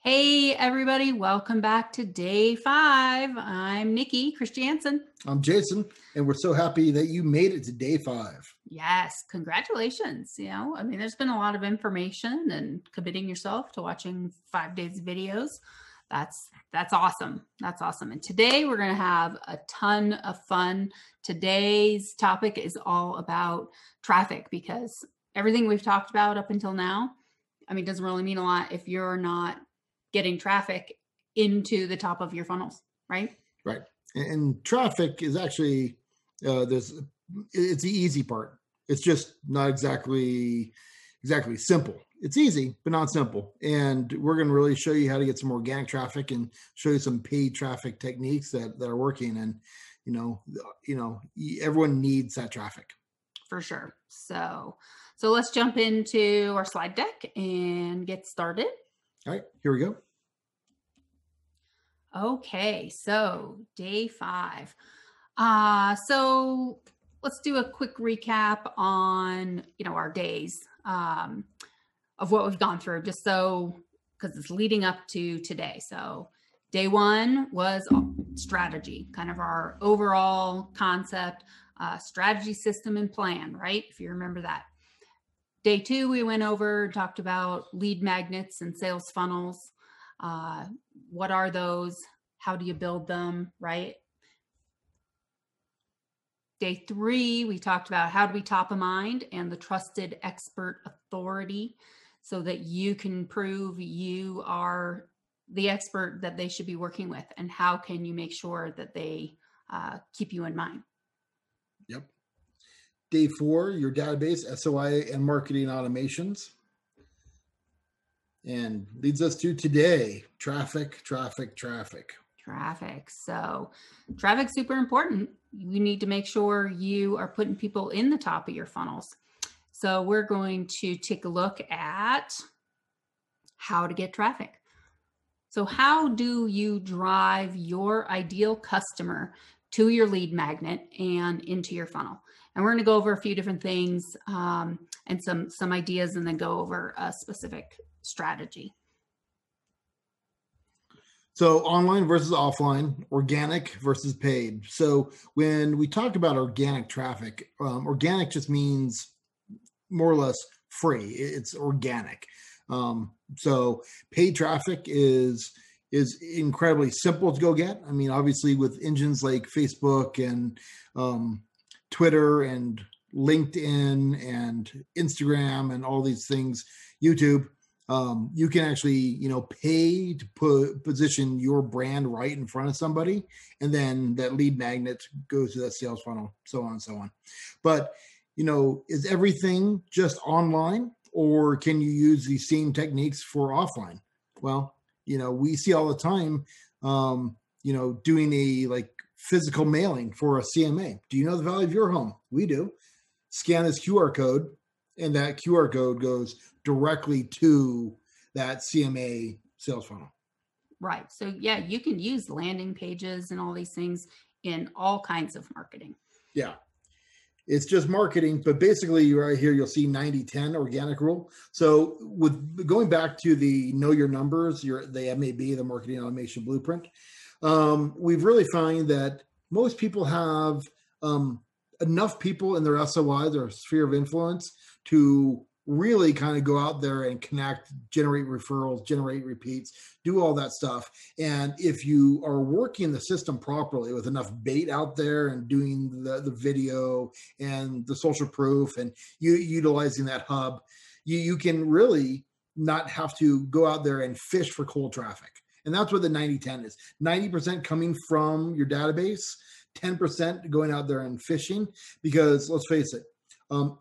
Hey, everybody, welcome back to Day 5. I'm Nikki Christiansen. I'm Jason, and we're so happy that you made it to Day 5. Yes, congratulations. There's been a lot of information and committing yourself to watching 5 days of videos. That's awesome. That's awesome. And today we're going to have a ton of fun. Today's topic is all about traffic because everything we've talked about up until now, doesn't really mean a lot if you're not getting traffic into the top of your funnels, right? Right. And traffic is actually, it's the easy part. It's just not exactly simple. It's easy, but not simple. And we're going to really show you how to get some organic traffic and show you some paid traffic techniques that are working. And, everyone needs that traffic. For sure. So let's jump into our slide deck and get started. All right, here we go. Okay, so Day 5. So let's do a quick recap on, our days of what we've gone through, just so, because it's leading up to today. So Day 1 was strategy, kind of our overall concept, strategy, system, and plan, right? If you remember that. Day 2, we went over, talked about lead magnets and sales funnels. What are those? How do you build them, right? Day 3, we talked about how do we top of mind and the trusted expert authority so that you can prove you are the expert that they should be working with, and how can you make sure that they keep you in mind. Yep. Day 4, your database, SOI, and marketing automations. And leads us to today, traffic. So traffic's super important. You need to make sure you are putting people in the top of your funnels. So we're going to take a look at how to get traffic. So how do you drive your ideal customer to your lead magnet and into your funnel? And we're going to go over a few different things and some ideas, and then go over a specific strategy. So online versus offline, organic versus paid. So when we talk about organic traffic, organic just means more or less free. It's organic. So paid traffic is incredibly simple to go get. Obviously with engines like Facebook and Twitter and LinkedIn and Instagram and all these things, YouTube, you can actually, pay to position your brand right in front of somebody, and then that lead magnet goes to that sales funnel, so on and so on. But, is everything just online, or can you use these same techniques for offline? Well, we see all the time, doing a physical mailing for a CMA. Do you know the value of your home? We do. Scan this QR code, and that QR code goes directly to that CMA sales funnel. Right. So yeah, you can use landing pages and all these things in all kinds of marketing. Yeah. It's just marketing, but basically right here, you'll see 90-10 organic rule. So with going back to the know your numbers, the MAB, the marketing automation blueprint, we've really found that most people have enough people in their SOI, their sphere of influence, to really kind of go out there and connect, generate referrals, generate repeats, do all that stuff. And if you are working the system properly with enough bait out there and doing the video and the social proof and you utilizing that hub, you can really not have to go out there and fish for cold traffic. And that's what the 90-10 is. 90% coming from your database, 10% going out there and fishing, because let's face it,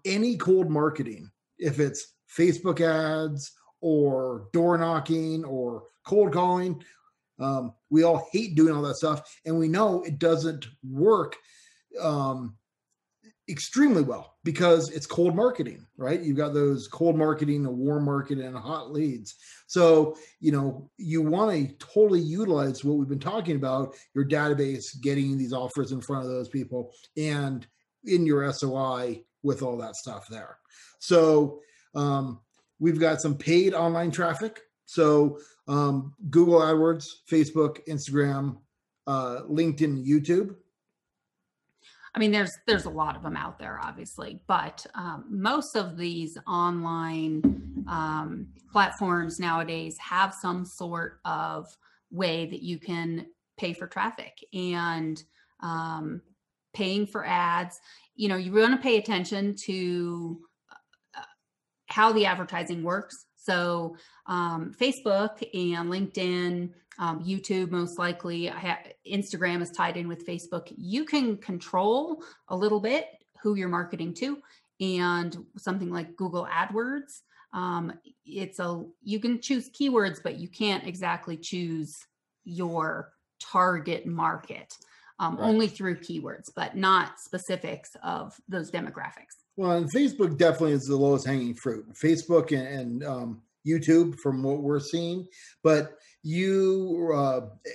any cold marketing, if it's Facebook ads or door knocking or cold calling, we all hate doing all that stuff. And we know it doesn't work extremely well because it's cold marketing, right? You've got those cold marketing, a warm market, and hot leads. So, you want to totally utilize what we've been talking about, your database, getting these offers in front of those people and in your SOI with all that stuff there. So we've got some paid online traffic. So Google AdWords, Facebook, Instagram, LinkedIn, YouTube. I mean, there's a lot of them out there, obviously, but most of these online platforms nowadays have some sort of way that you can pay for traffic, and paying for ads. You know, you want to pay attention to how the advertising works. So Facebook and LinkedIn, YouTube, most likely, Instagram is tied in with Facebook. You can control a little bit who you're marketing to, and something like Google AdWords. You can choose keywords, but you can't exactly choose your target market, Right. only through keywords, but not specifics of those demographics. Well, and Facebook definitely is the lowest hanging fruit. Facebook and YouTube, from what we're seeing, but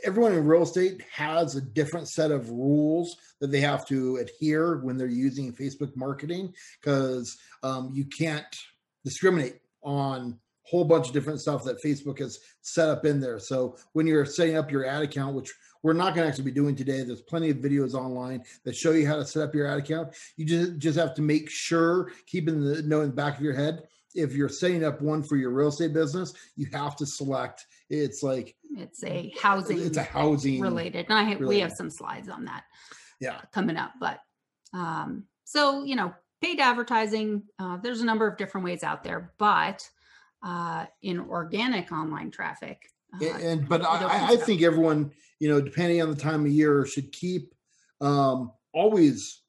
everyone in real estate has a different set of rules that they have to adhere when they're using Facebook marketing, because you can't discriminate on a whole bunch of different stuff that Facebook has set up in there. So when you're setting up your ad account, which we're not going to actually be doing today, there's plenty of videos online that show you how to set up your ad account. You just have to make sure, keeping the note in the back of your head, if you're setting up one for your real estate business, you have to select. It's a housing related. And we have some slides on that. Yeah, coming up. But so, paid advertising, there's a number of different ways out there, but in organic online traffic. But I think everyone, depending on the time of year, should keep always,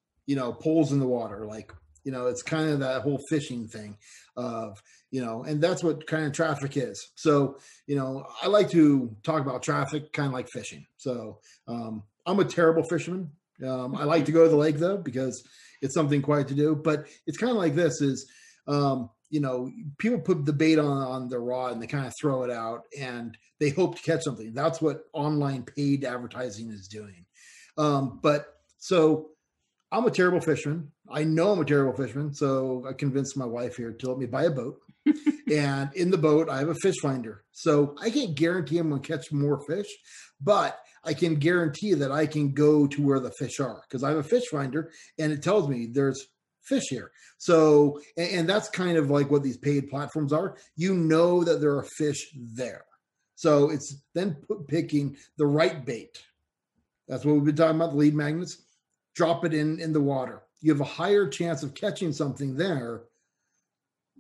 poles in the water. Like, it's kind of that whole fishing thing of, and that's what kind of traffic is. So, I like to talk about traffic kind of like fishing. So I'm a terrible fisherman. I like to go to the lake though, because it's something quite to do, but it's kind of like this is, people put the bait on the rod and they kind of throw it out and they hope to catch something. That's what online paid advertising is doing. But so I'm a terrible fisherman. I know I'm a terrible fisherman. So I convinced my wife here to let me buy a boat. And in the boat, I have a fish finder. So I can't guarantee I'm going to catch more fish, but I can guarantee that I can go to where the fish are, because I have a fish finder and it tells me there's fish here. So, and that's kind of like what these paid platforms are. You know that there are fish there. So it's then picking the right bait. That's what we've been talking about, the lead magnets. Drop it in the water. You have a higher chance of catching something there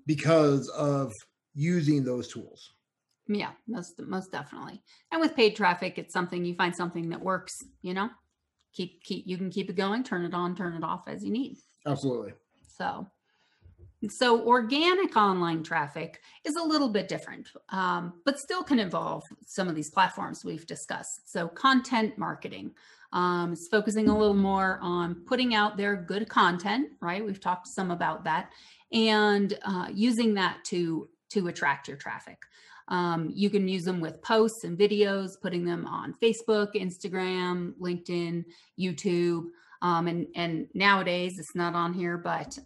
because of using those tools. Yeah, most definitely. And with paid traffic, it's something you find something that works, you can keep it going, turn it on, turn it off as you need. Absolutely. So organic online traffic is a little bit different, but still can involve some of these platforms we've discussed. So content marketing is focusing a little more on putting out their good content, right? We've talked some about that, and using that to attract your traffic. You can use them with posts and videos, putting them on Facebook, Instagram, LinkedIn, YouTube. And nowadays it's not on here, but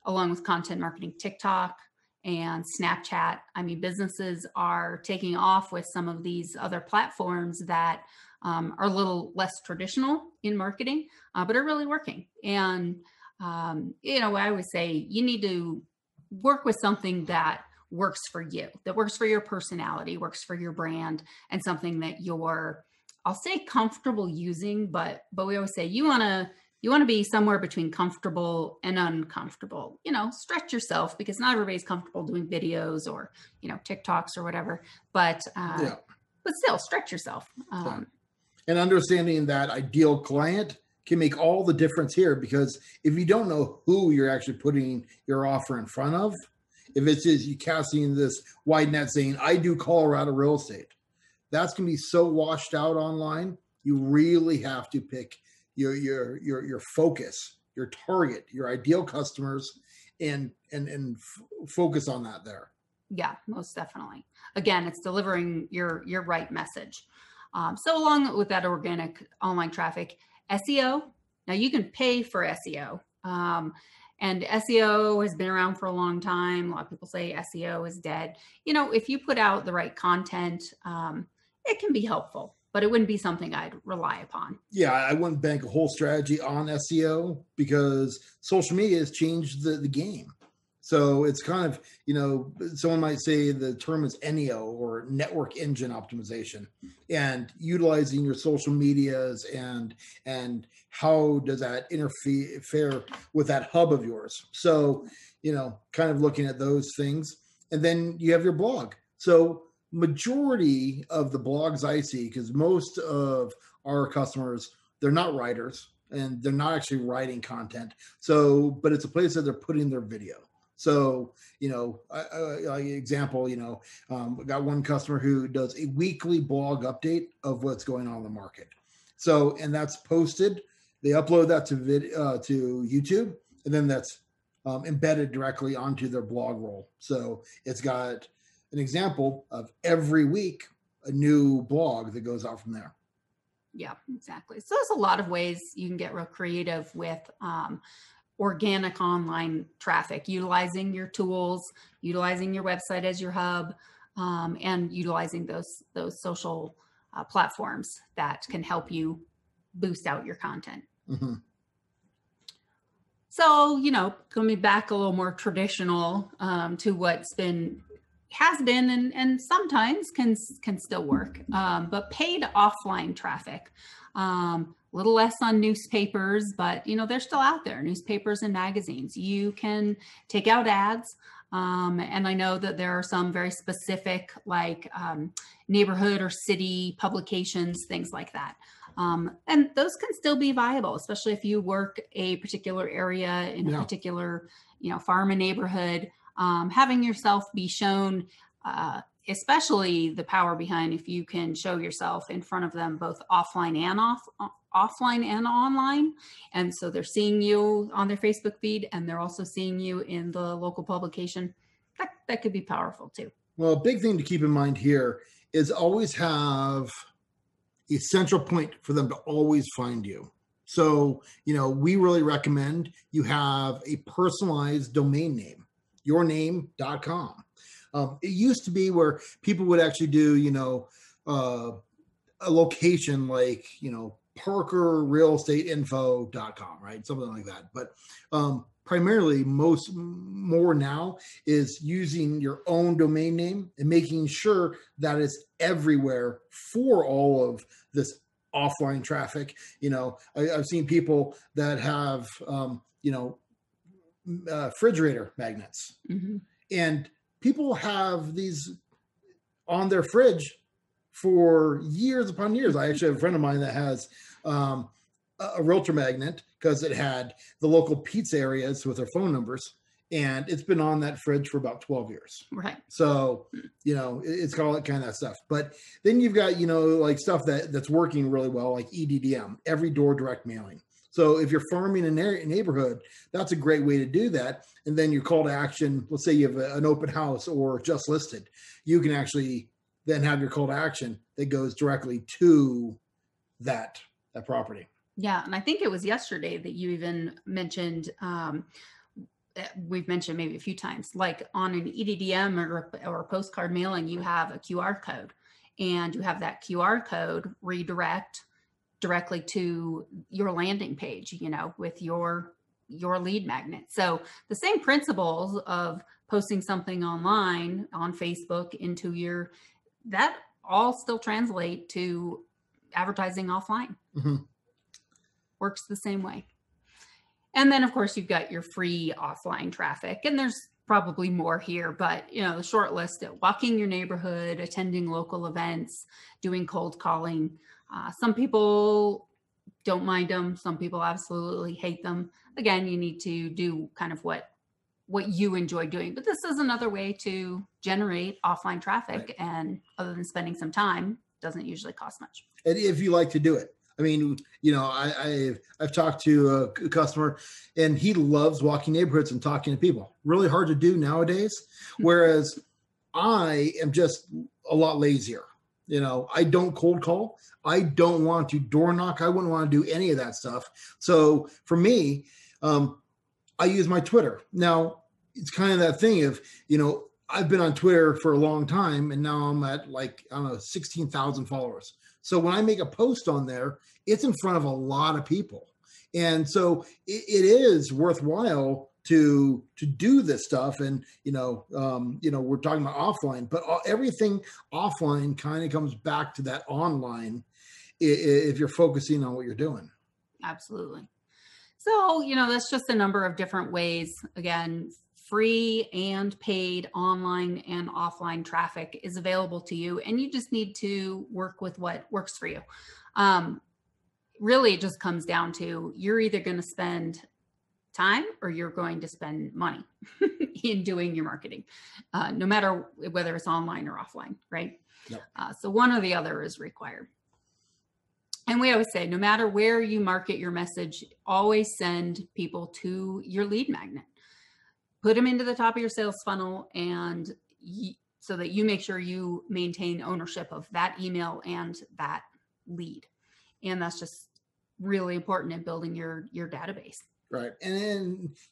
along with content marketing, TikTok and Snapchat. I mean, businesses are taking off with some of these other platforms that are a little less traditional in marketing, but are really working. And, I always say you need to work with something that works for you, that works for your personality, works for your brand, and something that you're, I'll say, comfortable using, but we always say you want to be somewhere between comfortable and uncomfortable. Stretch yourself, because not everybody's comfortable doing videos or TikToks or whatever. But still, stretch yourself. And understanding that ideal client can make all the difference here, because if you don't know who you're actually putting your offer in front of, if it's just you casting this wide net saying, I do Colorado real estate, that's going to be so washed out online. You really have to pick your focus, your target, your ideal customers, and focus on that there. Yeah, most definitely. Again, it's delivering your right message. So along with that organic online traffic, SEO. Now you can pay for SEO. And SEO has been around for a long time. A lot of people say SEO is dead. If you put out the right content, it can be helpful, but it wouldn't be something I'd rely upon. Yeah, I wouldn't bank a whole strategy on SEO because social media has changed the game. So it's kind of, someone might say the term is NEO, or network engine optimization, and utilizing your social medias and how does that interfere with that hub of yours. So, kind of looking at those things. And then you have your blog. So majority of the blogs I see, because most of our customers, they're not writers and they're not actually writing content. So, but it's a place that they're putting their video. So, example, got one customer who does a weekly blog update of what's going on in the market. So, and that's posted. They upload that to YouTube, and then that's embedded directly onto their blog roll. So it's got an example of every week a new blog that goes out from there. Yeah, exactly. So there's a lot of ways you can get real creative with organic online traffic, utilizing your tools, utilizing your website as your hub, and utilizing those social platforms that can help you boost out your content. Mm-hmm. So, coming back a little more traditional to what's has been and sometimes can still work, but paid offline traffic. Little less on newspapers, but they're still out there. Newspapers and magazines. You can take out ads, and I know that there are some very specific, like neighborhood or city publications, things like that. And those can still be viable, especially if you work a particular area in a particular, farm and neighborhood. Having yourself be shown, especially the power behind if you can show yourself in front of them both offline and online. And so they're seeing you on their Facebook feed, and they're also seeing you in the local publication. That could be powerful too. Well, a big thing to keep in mind here is always have a central point for them to always find you. So, we really recommend you have a personalized domain name, yourname.com. It used to be where people would actually do, a location like, parkerrealestateinfo.com, right? Something like that. But primarily more now is using your own domain name and making sure that it's everywhere for all of this offline traffic. I've seen people that have, refrigerator magnets, mm-hmm. and people have these on their fridge for years upon years. I actually have a friend of mine that has a realtor magnet because it had the local pizza areas with their phone numbers, and it's been on that fridge for about 12 years. Right. So, it's called that kind of stuff. But then you've got, like stuff that's working really well, like EDDM, every door direct mailing. So if you're farming a neighborhood, that's a great way to do that. And then your call to action, let's say you have an open house or just listed, you can actually then have your call to action that goes directly to that property. Yeah. And I think it was yesterday that you even mentioned, we've mentioned maybe a few times, like on an EDDM or a postcard mailing, you have a QR code, and you have that QR code redirect directly to your landing page, with your lead magnet. So the same principles of posting something online on Facebook into that all still translate to advertising offline. Mm-hmm. Works the same way. And then of course you've got your free offline traffic, and there's probably more here, but the short list: walking your neighborhood, attending local events, doing cold calling. Some people don't mind them. Some people absolutely hate them. Again, you need to do kind of what you enjoy doing. But this is another way to generate offline traffic. Right. And other than spending some time, doesn't usually cost much. And if you like to do it. I mean, I've talked to a customer, and he loves walking neighborhoods and talking to people. Really hard to do nowadays. Whereas I am just a lot lazier. I don't cold call. I don't want to door knock. I wouldn't want to do any of that stuff. So for me, I use my Twitter. Now, it's kind of that thing of, I've been on Twitter for a long time, and now I'm at like, I don't know, 16,000 followers. So when I make a post on there, it's in front of a lot of people. And so it is worthwhile to do this stuff. And, we're talking about offline, but everything offline kind of comes back to that online if you're focusing on what you're doing. Absolutely. So, that's just a number of different ways. Again, free and paid online and offline traffic is available to you, and you just need to work with what works for you. Really, it just comes down to you're either going to spend time or you're going to spend money in doing your marketing, no matter whether it's online or offline, right? Yep. So one or the other is required. And we always say, no matter where you market your message, always send people to your lead magnet. Put them into the top of your sales funnel, and so that you make sure you maintain ownership of that email and that lead. And that's just really important in building your database. Right. And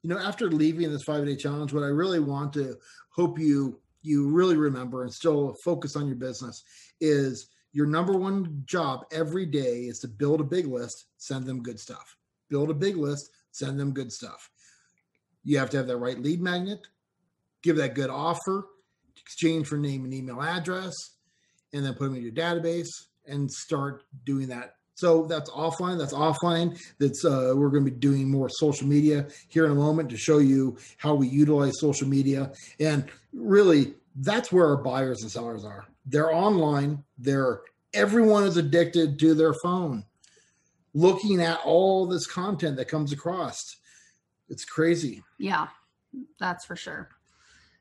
then, after leaving this 5-day challenge, what I really want to hope you really remember and still focus on your business is your number one job every day is to build a big list, send them good stuff. Build a big list, send them good stuff. You have to have that right lead magnet, give that good offer, exchange for name and email address, and then put them in your database and start doing that. So that's offline. We're going to be doing more social media here in a moment to show you how we utilize social media. And really, that's where our buyers and sellers are. They're online. Everyone is addicted to their phone, looking at all this content that comes across. It's crazy. Yeah, that's for sure.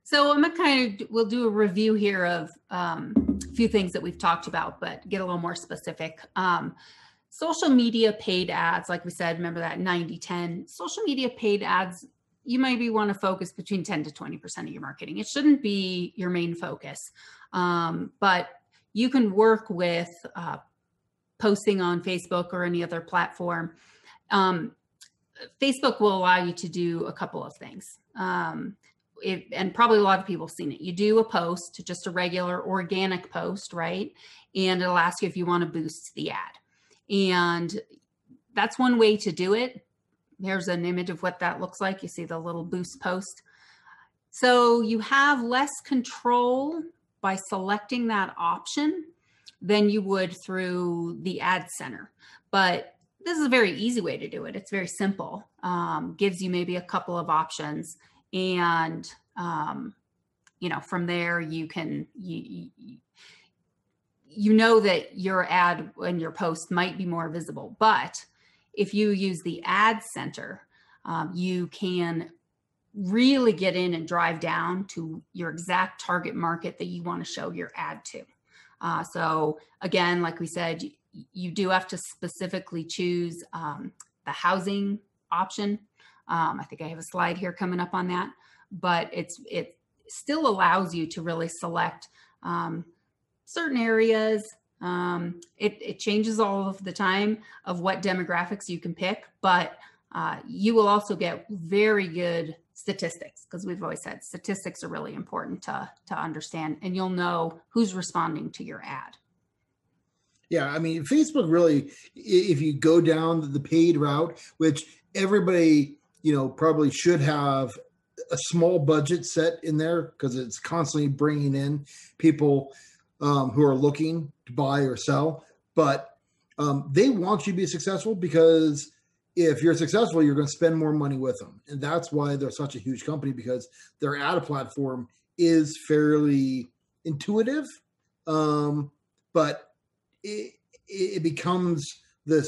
So I'm going to we'll do a review here of a few things that we've talked about, but get a little more specific. Social media paid ads, like we said, remember that 90-10. Social media paid ads, you maybe want to focus between 10 to 20% of your marketing. It shouldn't be your main focus, but you can work with posting on Facebook or any other platform. Facebook will allow you to do a couple of things. And probably a lot of people have seen it. You do a post, just a regular organic post, right? And it'll ask you if you want to boost the ad. And that's one way to do it. Here's an image of what that looks like. You see the little boost post. So you have less control by selecting that option than you would through the ad center. But this is a very easy way to do it. It's very simple. Gives you maybe a couple of options. And, from there you can, you know that your ad and your post might be more visible, but if you use the ad center, you can really get in and drive down to your exact target market that you want to show your ad to. So again, like we said, you do have to specifically choose the housing option. I think I have a slide here coming up on that, but it still allows you to really select certain areas. It changes all of the time of what demographics you can pick, but you will also get very good statistics, because we've always said statistics are really important to understand, and you'll know who's responding to your ad. Yeah, I mean, Facebook really, if you go down the paid route, which everybody, probably should have a small budget set in there, because it's constantly bringing in people who are looking to buy or sell. But they want you to be successful, because if you're successful, you're going to spend more money with them. And that's why they're such a huge company, because their ad platform is fairly intuitive. But it becomes this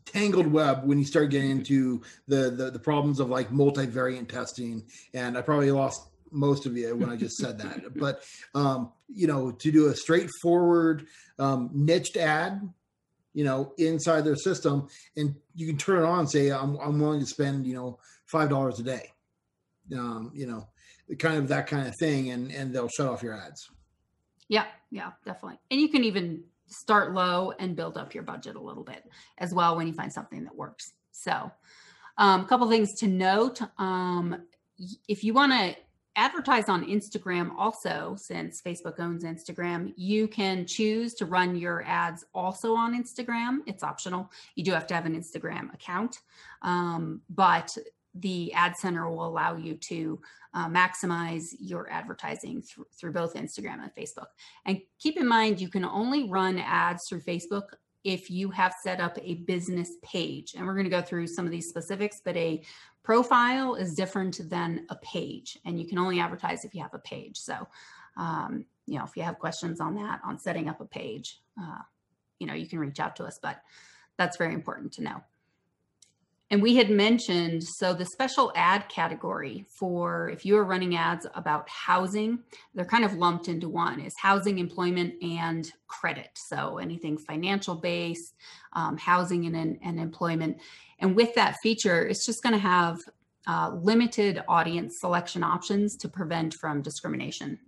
tangled web when you start getting into the problems of like multivariate testing. And I probably lost most of you when I just said that. But to do a straightforward niched ad, inside their system, and you can turn it on and say, I'm willing to spend, $5 a day, kind of that kind of thing. And they'll shut off your ads. Yeah, definitely. And you can even start low and build up your budget a little bit as well when you find something that works. So A couple things to note. If you want to advertise on Instagram also, since Facebook owns Instagram, you can choose to run your ads also on Instagram. It's optional. You do have to have an Instagram account, but the Ad Center will allow you to maximize your advertising through both Instagram and Facebook. And keep in mind, you can only run ads through Facebook if you have set up a business page. And we're going to go through some of these specifics, but a profile is different than a page, and you can only advertise if you have a page. So, if you have questions on that, on setting up a page, you can reach out to us, but that's very important to know. And we had mentioned, so the special ad category for if you are running ads about housing, they're kind of lumped into one, is housing, employment, and credit. So anything financial based, housing and employment. And with that feature, it's just going to have limited audience selection options to prevent from discrimination,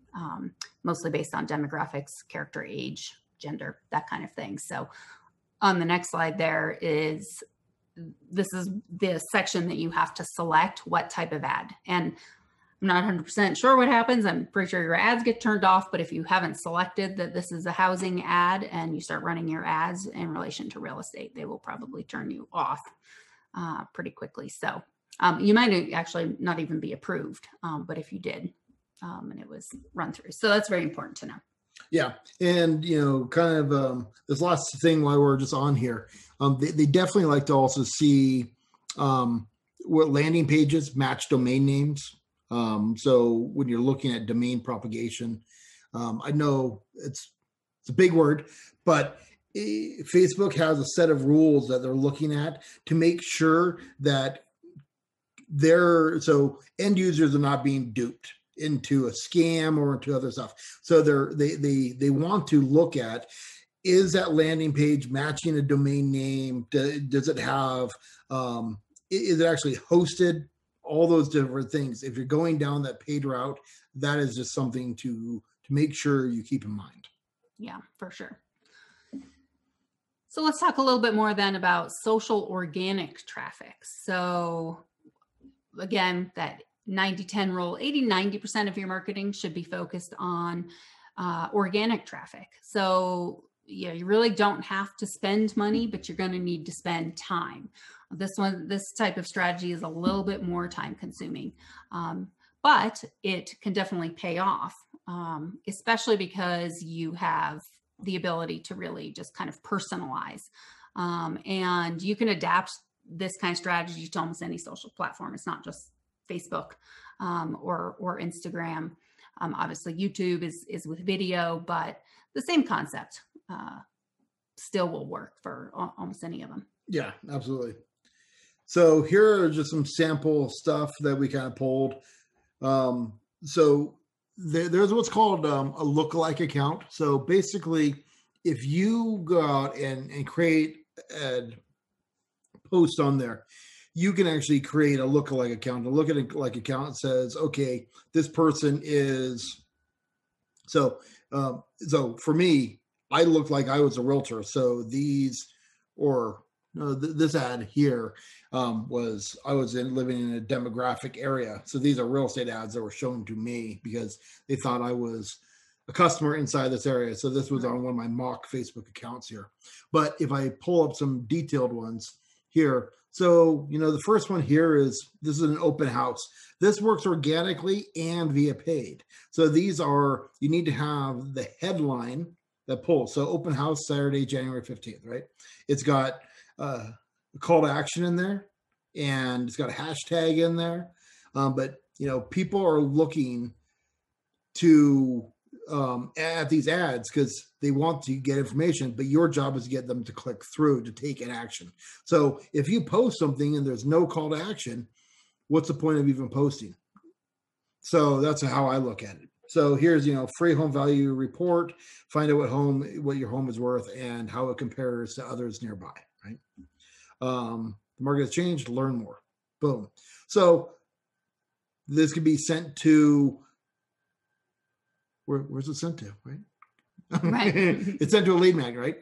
mostly based on demographics, character, age, gender, that kind of thing. So on the next slide this is the section that you have to select what type of ad. And I'm not 100% sure what happens. I'm pretty sure your ads get turned off, but if you haven't selected that this is a housing ad and you start running your ads in relation to real estate, they will probably turn you off pretty quickly. So you might actually not even be approved, but if you did and it was run through. So that's very important to know. Yeah. And, kind of this last thing while we're just on here, they definitely like to also see what landing pages match domain names. So when you're looking at domain propagation, I know it's a big word, but Facebook has a set of rules that they're looking at to make sure that end users are not being duped into a scam or into other stuff. So they want to look at, is that landing page matching a domain name? Does it have, is it actually hosted? All those different things. If you're going down that paid route, that is just something to make sure you keep in mind. Yeah, for sure. So let's talk a little bit more then about social organic traffic. So again, that 90-10 rule, 80-90% of your marketing should be focused on organic traffic. So you really don't have to spend money, but you're going to need to spend time. This type of strategy is a little bit more time consuming, but it can definitely pay off, especially because you have the ability to really just kind of personalize. And you can adapt this kind of strategy to almost any social platform. It's not just Facebook or Instagram. Obviously, YouTube is with video, but the same concept still will work for almost any of them. Yeah, absolutely. So here are just some sample stuff that we kind of pulled. So there's what's called a lookalike account. So basically, if you go out and create a post on there, you can actually create a lookalike account. A lookalike account says, okay, this person is, so for me, I looked like I was a realtor. So this ad here I was living in a demographic area. So these are real estate ads that were shown to me because they thought I was a customer inside this area. So this was on one of my mock Facebook accounts here. But if I pull up some detailed ones here, so, the first one here this is an open house. This works organically and via paid. So you need to have the headline that pulls. So open house Saturday, January 15th, right? It's got a call to action in there and it's got a hashtag in there. But, people are looking to at these ads because they want to get information, but your job is to get them to click through to take an action. So if you post something and there's no call to action, what's the point of even posting? So that's how I look at it. So here's, free home value report, find out what your home is worth and how it compares to others nearby, right? The market has changed, learn more. Boom. So this could be sent to, where's it sent to, right? Right. It's sent to a lead magnet, right?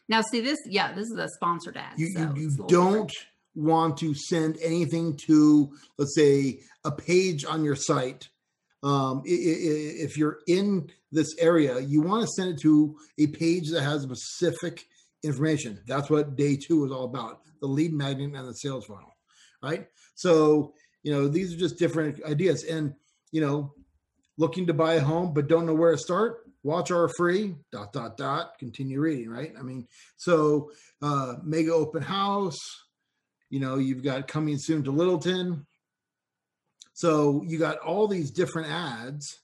Now, see this is a sponsored ad. You don't want to send anything to, let's say, a page on your site, if you're in this area, you want to send it to a page that has specific information. That's what day 2 is all about, the lead magnet and the sales funnel, right? So, these are just different ideas. And, looking to buy a home but don't know where to start, watch our free ... continue reading, right? I mean, so mega open house, you've got coming soon to Littleton. So you got all these different ads,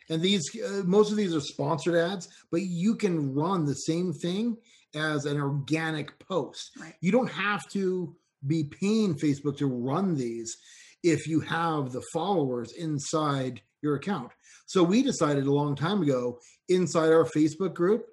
and these most of these are sponsored ads, but you can run the same thing as an organic post. Right. You don't have to be paying Facebook to run these if you have the followers inside your account. So we decided a long time ago, inside our Facebook group,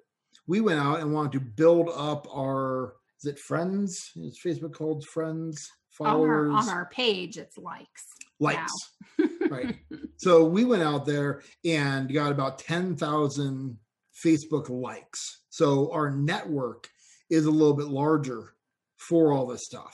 we went out and wanted to build up our, is it friends? Is Facebook called friends? Followers? On our page, it's likes. Right. So we went out there and got about 10,000 Facebook likes. So our network is a little bit larger for all this stuff.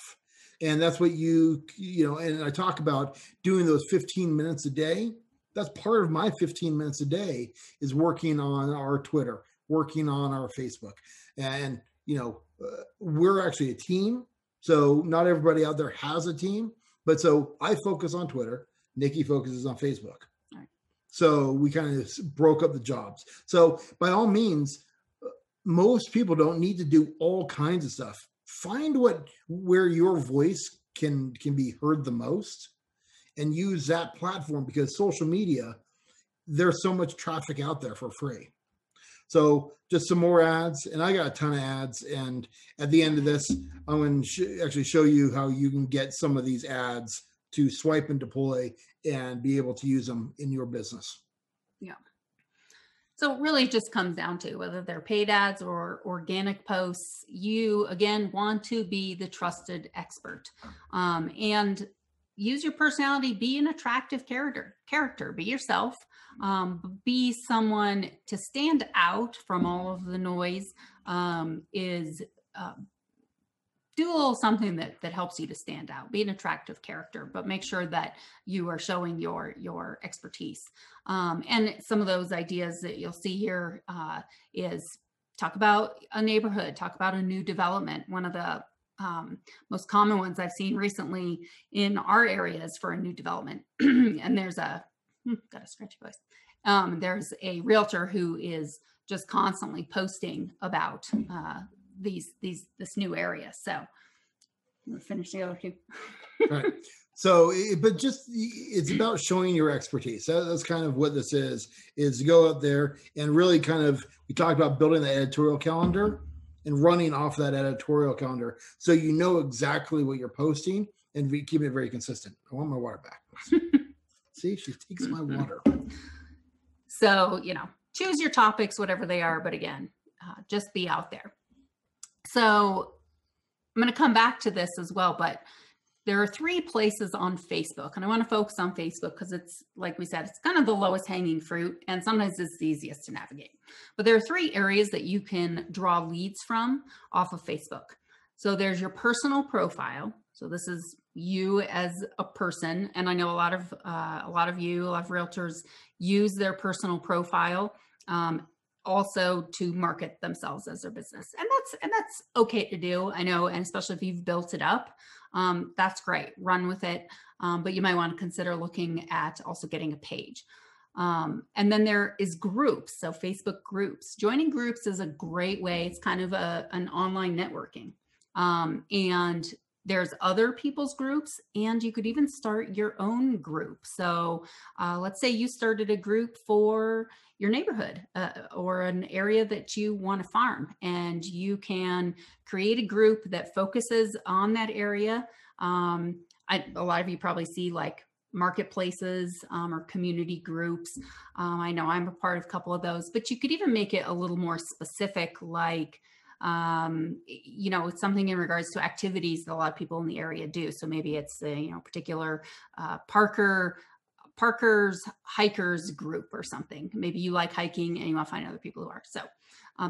And that's what and I talk about doing those 15 minutes a day. That's part of my 15 minutes a day is working on our Twitter, working on our Facebook. And, we're actually a team. So not everybody out there has a team. But so I focus on Twitter. Nikki focuses on Facebook. Right. So we kind of broke up the jobs. So by all means, most people don't need to do all kinds of stuff. Find where your voice can be heard the most and use that platform, because social media, there's so much traffic out there for free. So just some more ads, and I got a ton of ads. And at the end of this, I'm going to actually show you how you can get some of these ads to swipe and deploy and be able to use them in your business. Yeah. So it really just comes down to whether they're paid ads or organic posts. You, again, want to be the trusted expert, and use your personality. Be an attractive character. Be yourself. Be someone to stand out from all of the noise. Do a little something that helps you to stand out. Be an attractive character, but make sure that you are showing your expertise. And some of those ideas that you'll see here is talk about a neighborhood, talk about a new development. One of the most common ones I've seen recently in our areas for a new development. And there's got a scratchy voice. There's a realtor who is just constantly posting about this new area. So I'm gonna finish the other two. Right. So, but it's about showing your expertise. That's kind of what this is to go out there and really we talked about building the editorial calendar and running off that editorial calendar. So you know exactly what you're posting and keeping it very consistent. I want my water back. See, she takes my water. So, choose your topics, whatever they are. But again, just be out there. So I'm going to come back to this as well, but there are 3 places on Facebook, and I want to focus on Facebook because it's, like we said, it's kind of the lowest hanging fruit, and sometimes it's the easiest to navigate. But there are 3 areas that you can draw leads from off of Facebook. So there's your personal profile. So this is you as a person, and I know a lot of realtors use their personal profile also to market themselves as their business. And that's okay to do. I know, and especially if you've built it up, that's great. Run with it. But you might want to consider looking at also getting a page. And then there is groups. So Facebook groups. Joining groups is a great way. It's kind of an online networking. And there's other people's groups, and you could even start your own group. So let's say you started a group for your neighborhood or an area that you want to farm, and you can create a group that focuses on that area. A lot of you probably see like marketplaces or community groups. I know I'm a part of a couple of those, but you could even make it a little more specific, like it's something in regards to activities that a lot of people in the area do. So maybe it's a particular Parker Parker's hikers group or something. Maybe you like hiking and you want to find other people who are. So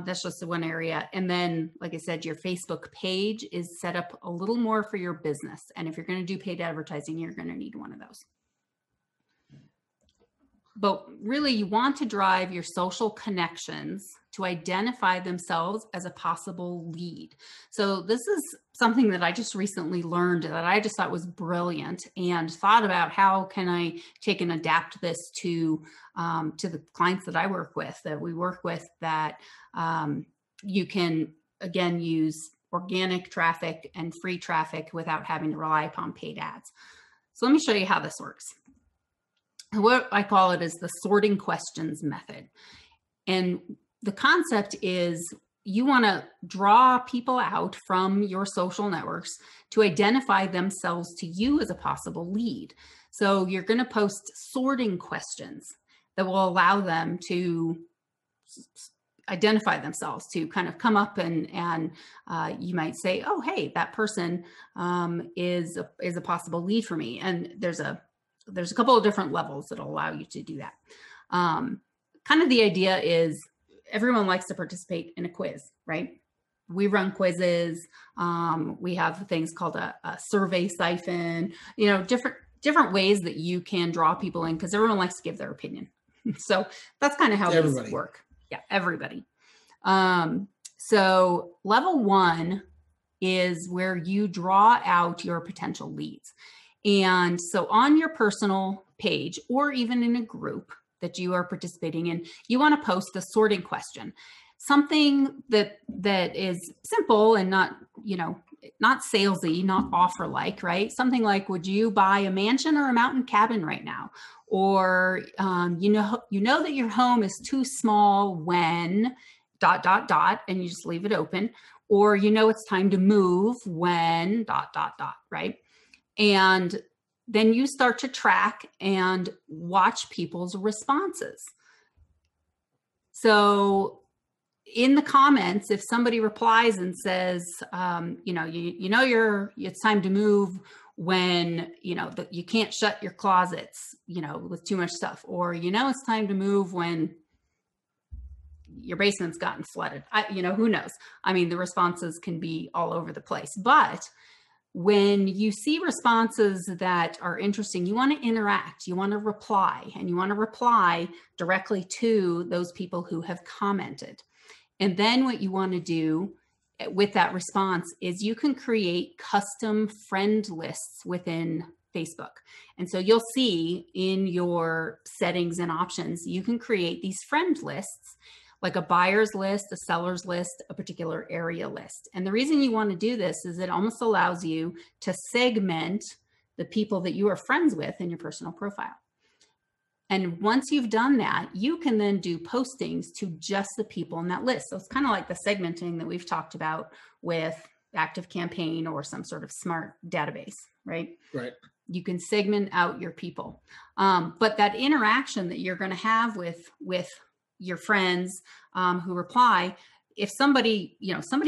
that's just the one area. And then, like I said, your Facebook page is set up a little more for your business. And if you're going to do paid advertising, you're going to need one of those. But really, you want to drive your social connections to identify themselves as a possible lead. So this is something that I just recently learned that I just thought was brilliant, and thought about how can I take and adapt this to the clients that I work with, that you can, again, use organic traffic and free traffic without having to rely upon paid ads. So let me show you how this works. What I call it is the sorting questions method. And the concept is you want to draw people out from your social networks to identify themselves to you as a possible lead. So you're going to post sorting questions that will allow them to identify themselves, to kind of come up and you might say, oh, hey, that person is a possible lead for me. And there's a couple of different levels that'll allow you to do that. Kind of the idea is everyone likes to participate in a quiz, right? We run quizzes. We have things called a survey siphon, different ways that you can draw people in, because everyone likes to give their opinion. So that's kind of how these work. Yeah, everybody. So level 1 is where you draw out your potential leads. And so on your personal page, or even in a group that you are participating in, you want to post a sorting question, something that is simple and not salesy, not offer like, right? Something like, would you buy a mansion or a mountain cabin right now? Or, you know that your home is too small when ... and you just leave it open. Or, it's time to move when ... right? And then you start to track and watch people's responses. So in the comments, if somebody replies and says, it's time to move when, you can't shut your closets, with too much stuff, or, it's time to move when your basement's gotten flooded. Who knows? I mean, the responses can be all over the place, but when you see responses that are interesting, you want to interact, you want to reply, and you want to reply directly to those people who have commented. And then what you want to do with that response is you can create custom friend lists within Facebook. And so you'll see in your settings and options, you can create these friend lists, like a buyer's list, a seller's list, a particular area list. And the reason you want to do this is it almost allows you to segment the people that you are friends with in your personal profile. And once you've done that, you can then do postings to just the people in that list. So it's kind of like the segmenting that we've talked about with ActiveCampaign or some sort of smart database, right? Right. You can segment out your people. But that interaction that you're going to have with your friends who reply, if somebody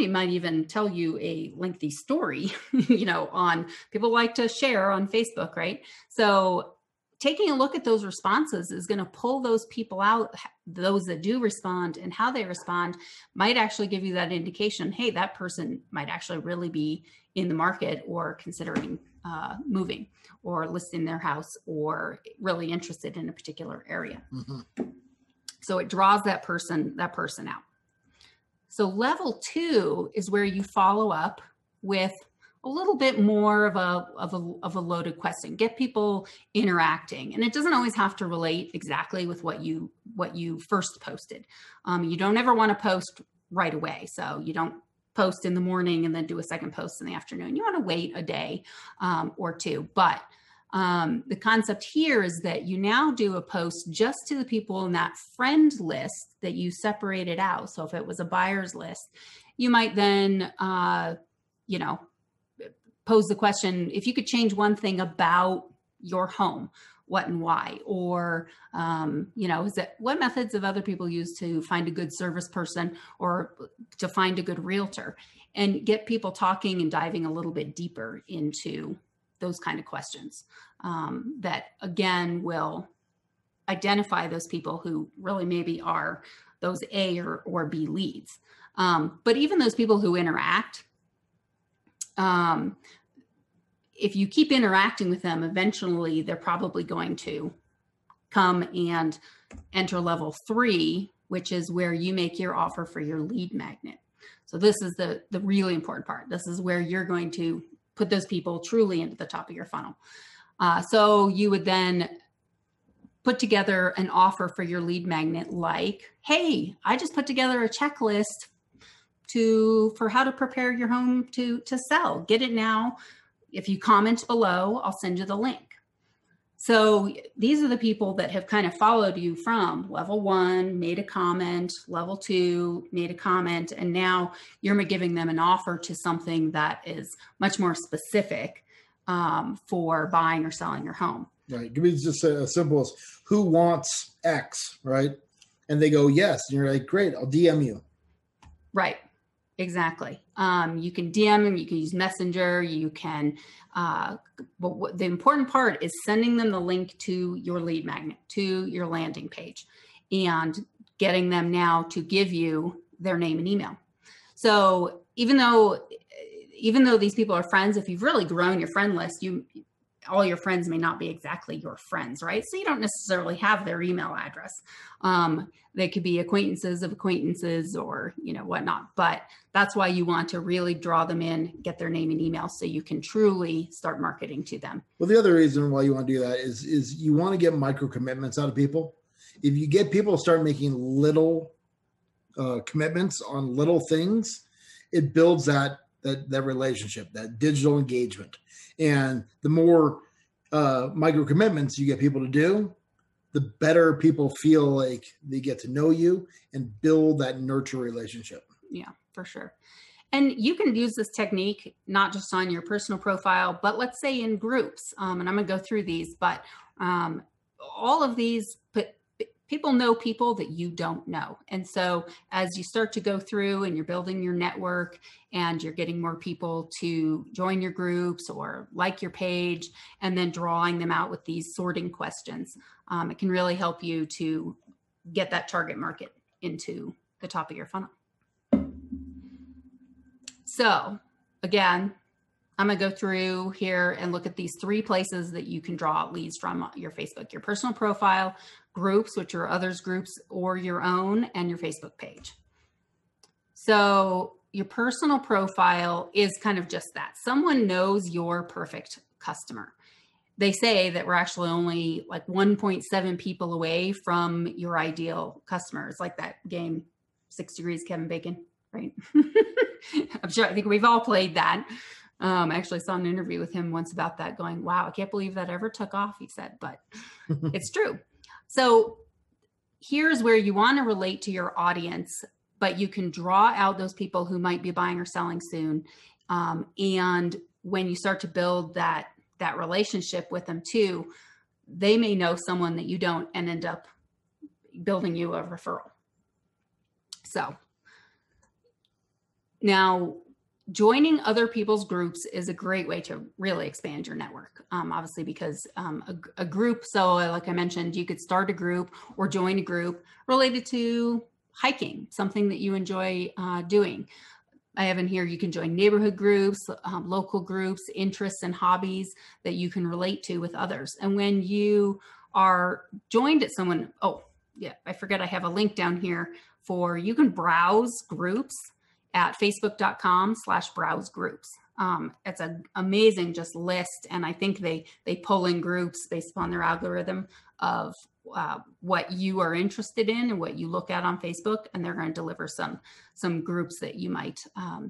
might even tell you a lengthy story, on, people like to share on Facebook, right? So taking a look at those responses is going to pull those people out, those that do respond, and how they respond might actually give you that indication, hey, that person might actually really be in the market or considering moving or listing their house or really interested in a particular area. Mm-hmm. So it draws that person out. So level 2 is where you follow up with a little bit more of a loaded question, get people interacting. And it doesn't always have to relate exactly with what you first posted. You don't ever want to post right away. So you don't post in the morning and then do a second post in the afternoon. You want to wait a day or two. But the concept here is that you now do a post just to the people in that friend list that you separated out. So if it was a buyer's list, you might then, pose the question, if you could change one thing about your home, what and why? Or, what methods have other people used to find a good service person or to find a good realtor, and get people talking and diving a little bit deeper into those kind of questions that, again, will identify those people who really maybe are those A or B leads. But even those people who interact, if you keep interacting with them, eventually they're probably going to come and enter level 3, which is where you make your offer for your lead magnet. So this is the really important part. This is where you're going to put those people truly into the top of your funnel. So you would then put together an offer for your lead magnet like, hey, I just put together a checklist for how to prepare your home to sell. Get it now. If you comment below, I'll send you the link. So these are the people that have kind of followed you from level 1, made a comment, level 2, made a comment, and now you're giving them an offer to something that is much more specific for buying or selling your home. Right. Give me just as simple as who wants X, right? And they go, yes. And you're like, great, I'll DM you. Right. Exactly. You can DM them, you can use Messenger, you can, but the important part is sending them the link to your lead magnet, to your landing page, and getting them now to give you their name and email. So even though these people are friends, if you've really grown your friend list, all your friends may not be exactly your friends, right? So you don't necessarily have their email address. They could be acquaintances of acquaintances or, whatnot. But that's why you want to really draw them in, get their name and email so you can truly start marketing to them. Well, the other reason why you want to do that is you want to get micro commitments out of people. If you get people to start making little commitments on little things, it builds that relationship, that digital engagement. And the more micro commitments you get people to do, the better people feel like they get to know you and build that nurture relationship. Yeah, for sure. And you can use this technique not just on your personal profile, but let's say in groups. And I'm going to go through these, but all of these people know people that you don't know. And so as you start to go through and you're building your network and you're getting more people to join your groups or like your page, and then drawing them out with these sorting questions, it can really help you to get that target market into the top of your funnel. So again, I'm going to go through here and look at these 3 places that you can draw out leads from your Facebook: your personal profile, groups, which are others' groups, or your own, and your Facebook page. So your personal profile is kind of just that. Someone knows your perfect customer. They say that we're actually only like 1.7 people away from your ideal customer. It's like that game, 6 Degrees Kevin Bacon, right? I think we've all played that. I actually saw an interview with him once about that, going, wow, I can't believe that ever took off, he said, but it's true. So here's where you want to relate to your audience, but you can draw out those people who might be buying or selling soon. And when you start to build that relationship with them too, they may know someone that you don't and end up building you a referral. So now, joining other people's groups is a great way to really expand your network, obviously, because a group, so like I mentioned, you could start a group or join a group related to hiking, something that you enjoy doing. I have in here, you can join neighborhood groups, local groups, interests and hobbies that you can relate to with others. And when you are joined at someone, oh yeah, I forget I have a link down here for, you can browse groups at facebook.com/browse groups. It's an amazing just list. And I think they pull in groups based upon their algorithm of what you are interested in and what you look at on Facebook. And they're going to deliver some groups that you might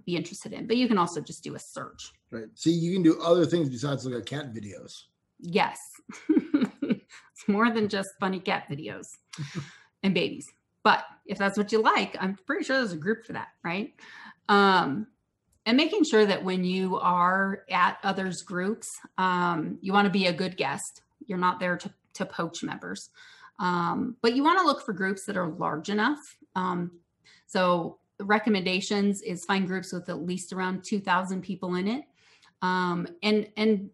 be interested in. But you can also just do a search. Right. See, you can do other things besides look at cat videos. Yes. It's more than just funny cat videos and babies. But if that's what you like, I'm pretty sure there's a group for that, right? And making sure that when you are at others' groups, you want to be a good guest. You're not there to poach members. But you want to look for groups that are large enough. So the recommendations is find groups with at least around 2,000 people in it. And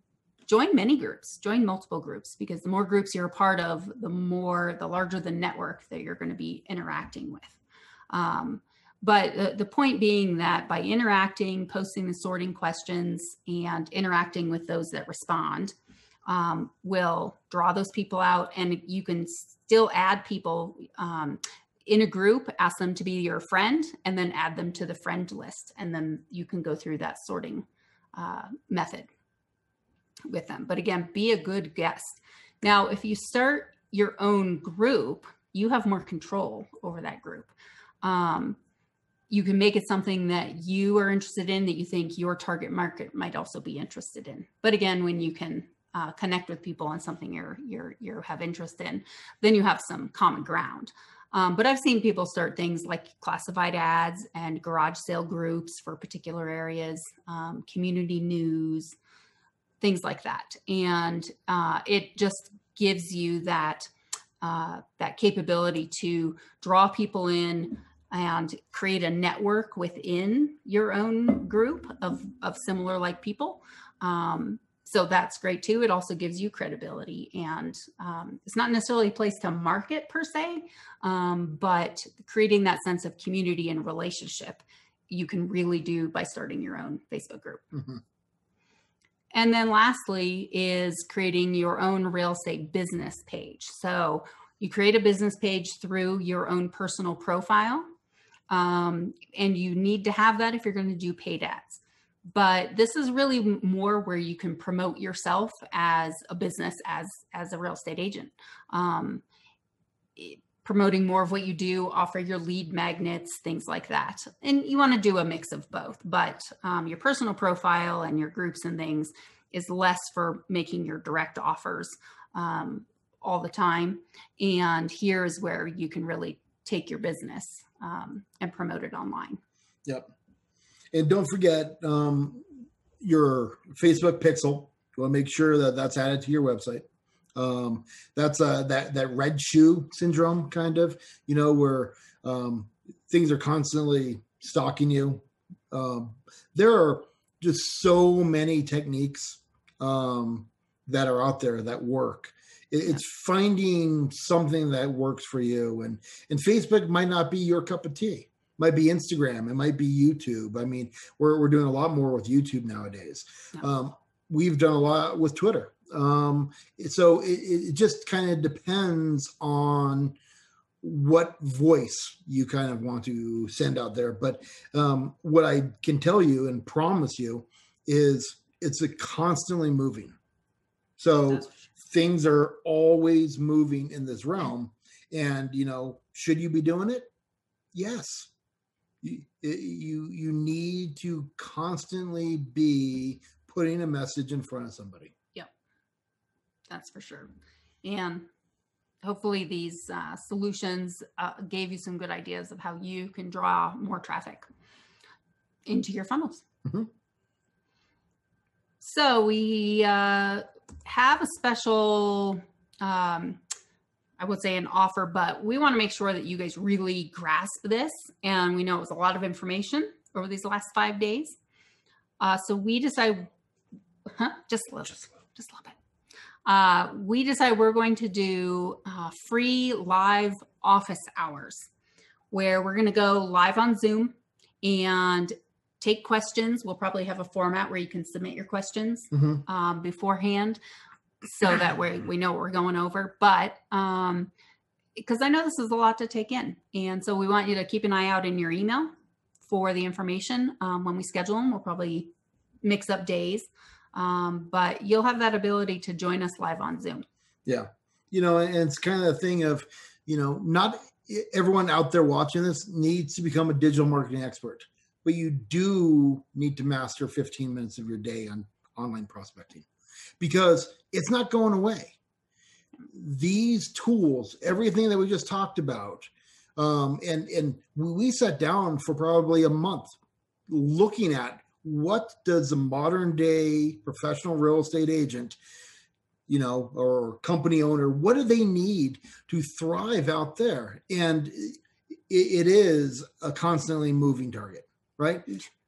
join many groups, join multiple groups, because the more groups you're a part of, the larger the network that you're going to be interacting with. But the point being that by interacting, posting the sorting questions, and interacting with those that respond, will draw those people out, and you can still add people in a group, ask them to be your friend, and then add them to the friend list. And then you can go through that sorting method with them. But again, be a good guest. Now, if you start your own group, you have more control over that group. You can make it something that you are interested in, that you think your target market might also be interested in. But again, when you can connect with people on something you have interest in, then you have some common ground. But I've seen people start things like classified ads and garage sale groups for particular areas, community news, things like that. And it just gives you that capability to draw people in and create a network within your own group of similar like people. So that's great too. It also gives you credibility, and it's not necessarily a place to market per se, but creating that sense of community and relationship you can really do by starting your own Facebook group. Mm-hmm. And then lastly is creating your own real estate business page. So you create a business page through your own personal profile, and you need to have that if you're going to do paid ads. But this is really more where you can promote yourself as a business, as a real estate agent, promoting more of what you do, offer your lead magnets, things like that. And you want to do a mix of both, but your personal profile and your groups and things is less for making your direct offers all the time. And here's where you can really take your business and promote it online. Yep. And don't forget your Facebook pixel. You want to make sure that that's added to your website. That's that red shoe syndrome, kind of, where things are constantly stalking you. There are just so many techniques that are out there that work. It's finding something that works for you, and Facebook might not be your cup of tea. Might be Instagram. It might be YouTube. I mean, we're doing a lot more with YouTube nowadays. Yeah. We've done a lot with Twitter. So it just kind of depends on what voice you kind of want to send out there. But what I can tell you and promise you is it's constantly moving. So things are always moving in this realm. And, should you be doing it? Yes. You need to constantly be putting a message in front of somebody. Yep, that's for sure. And hopefully these solutions gave you some good ideas of how you can draw more traffic into your funnels. Mm-hmm. So we have a special I would say an offer, but we want to make sure that you guys really grasp this. And we know it was a lot of information over these last 5 days. So we decide, just a little bit. We decide we're going to do free live office hours, where we're going to go live on Zoom and take questions. We'll probably have a format where you can submit your questions beforehand, so that we know what we're going over. But because I know this is a lot to take in. And so we want you to keep an eye out in your email for the information. When we schedule them, we'll probably mix up days. But you'll have that ability to join us live on Zoom. Yeah. And it's kind of the thing of, not everyone out there watching this needs to become a digital marketing expert, but you do need to master 15 minutes of your day on online prospecting, because it's not going away. These tools, everything that we just talked about, and we sat down for probably a month looking at what does a modern day professional real estate agent, or company owner, what do they need to thrive out there? And it is a constantly moving target, right?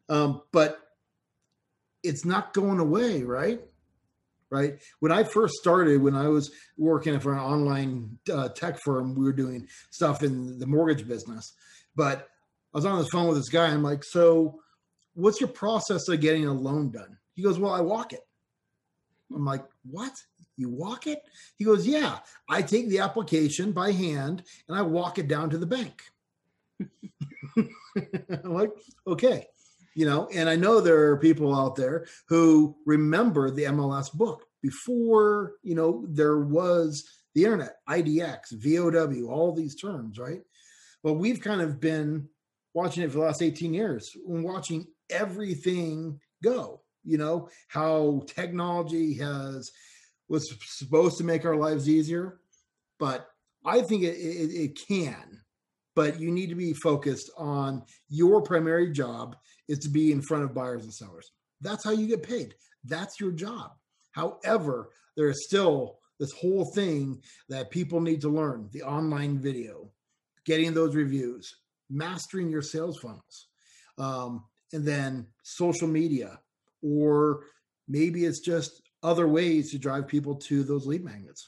But it's not going away, right? right? When I first started, when I was working for an online tech firm, we were doing stuff in the mortgage business. But I was on the phone with this guy. I'm like, so what's your process of getting a loan done? He goes, well, I walk it. I'm like, what? You walk it? He goes, yeah, I take the application by hand and I walk it down to the bank. I'm like, okay. And I know there are people out there who remember the MLS book before, there was the internet, IDX, VOW, all these terms, right? Well, we've kind of been watching it for the last 18 years and watching everything go, how technology was supposed to make our lives easier, but I think it can, but you need to be focused on your primary job is to be in front of buyers and sellers. That's how you get paid. That's your job. However, there is still this whole thing that people need to learn, the online video, getting those reviews, mastering your sales funnels, and then social media, or maybe it's just other ways to drive people to those lead magnets.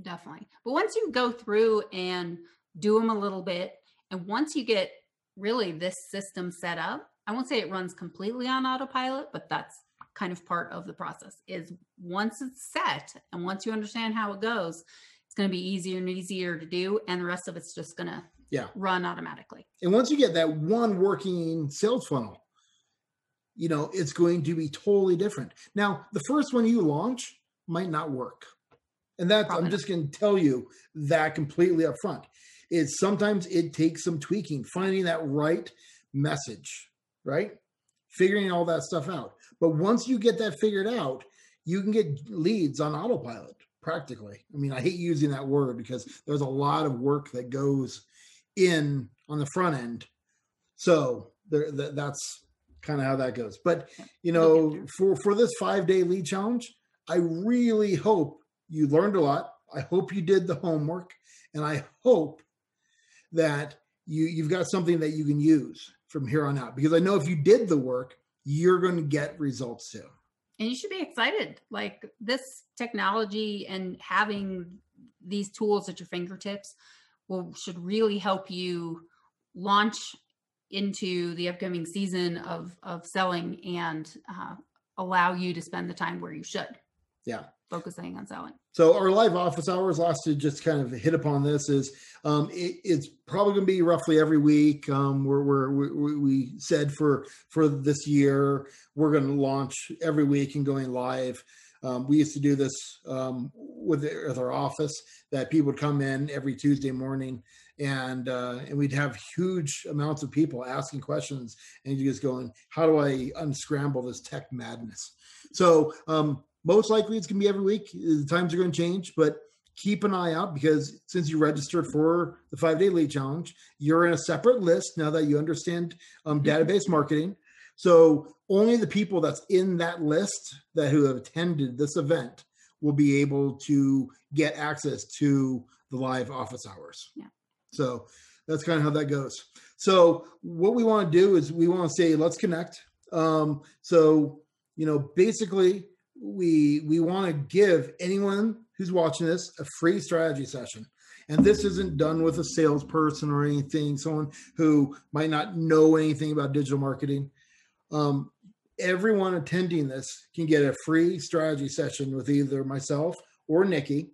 Definitely. But once you go through and do them a little bit, and once you get really this system set up, I won't say it runs completely on autopilot, but that's kind of part of the process, is once it's set and once you understand how it goes, it's going to be easier and easier to do. And the rest of it's just going to run automatically. And once you get that one working sales funnel, it's going to be totally different. Now, the first one you launch might not work. And that's, I'm just going to tell you that completely up front. Sometimes it takes some tweaking, finding that right message, right? Figuring all that stuff out. But once you get that figured out, you can get leads on autopilot practically. I mean, I hate using that word because there's a lot of work that goes in on the front end. So that's kind of how that goes. But, for this 5-day lead challenge, I really hope you learned a lot. I hope you did the homework, and I hope that you've got something that you can use from here on out, because I know if you did the work, you're going to get results too. And you should be excited. Like, this technology and having these tools at your fingertips should really help you launch into the upcoming season of selling and allow you to spend the time where you should. Yeah. Focusing on selling. So our live office hours, last to just kind of hit upon this, is it's probably going to be roughly every week. We said for this year, we're going to launch every week and going live. We used to do this with our office, that people would come in every Tuesday morning, and we'd have huge amounts of people asking questions, and you just going, how do I unscramble this tech madness? So most likely it's going to be every week. The times are going to change, but keep an eye out, because since you registered for the 5-day lead challenge, you're in a separate list now that you understand database marketing. So only the people that's in that list who have attended this event will be able to get access to the live office hours. Yeah. So that's kind of how that goes. So what we want to do is we want to say, let's connect. Basically we want to give anyone who's watching this a free strategy session. And this isn't done with a salesperson or anything, someone who might not know anything about digital marketing. Everyone attending this can get a free strategy session with either myself or Nikki,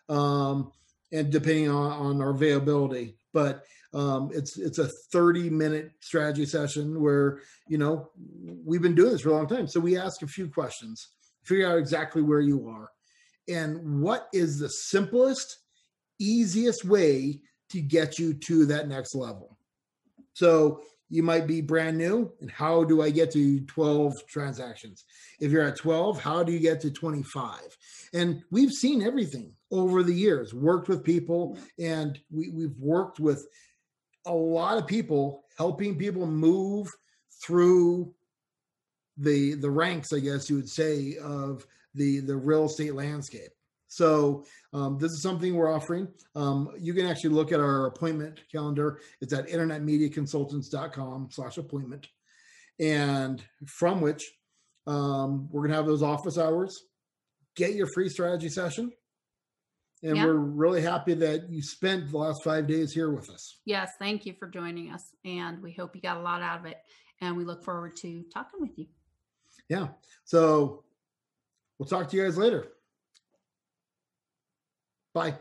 and depending on our availability. But it's a 30-minute strategy session where, we've been doing this for a long time. So we ask a few questions, figure out exactly where you are, and what is the simplest, easiest way to get you to that next level. So you might be brand new, and how do I get to 12 transactions? If you're at 12, how do you get to 25? And we've seen everything over the years, worked with people, and we've worked with a lot of people, helping people move through the ranks, I guess you would say, of the real estate landscape. So this is something we're offering. You can actually look at our appointment calendar. It's at internetmediaconsultants.com/appointment. And from which we're going to have those office hours. get your free strategy session. And Yeah. we're really happy that you spent the last 5 days here with us. Yes, thank you for joining us. And we hope you got a lot out of it. And we look forward to talking with you. Yeah. So we'll talk to you guys later. Bye.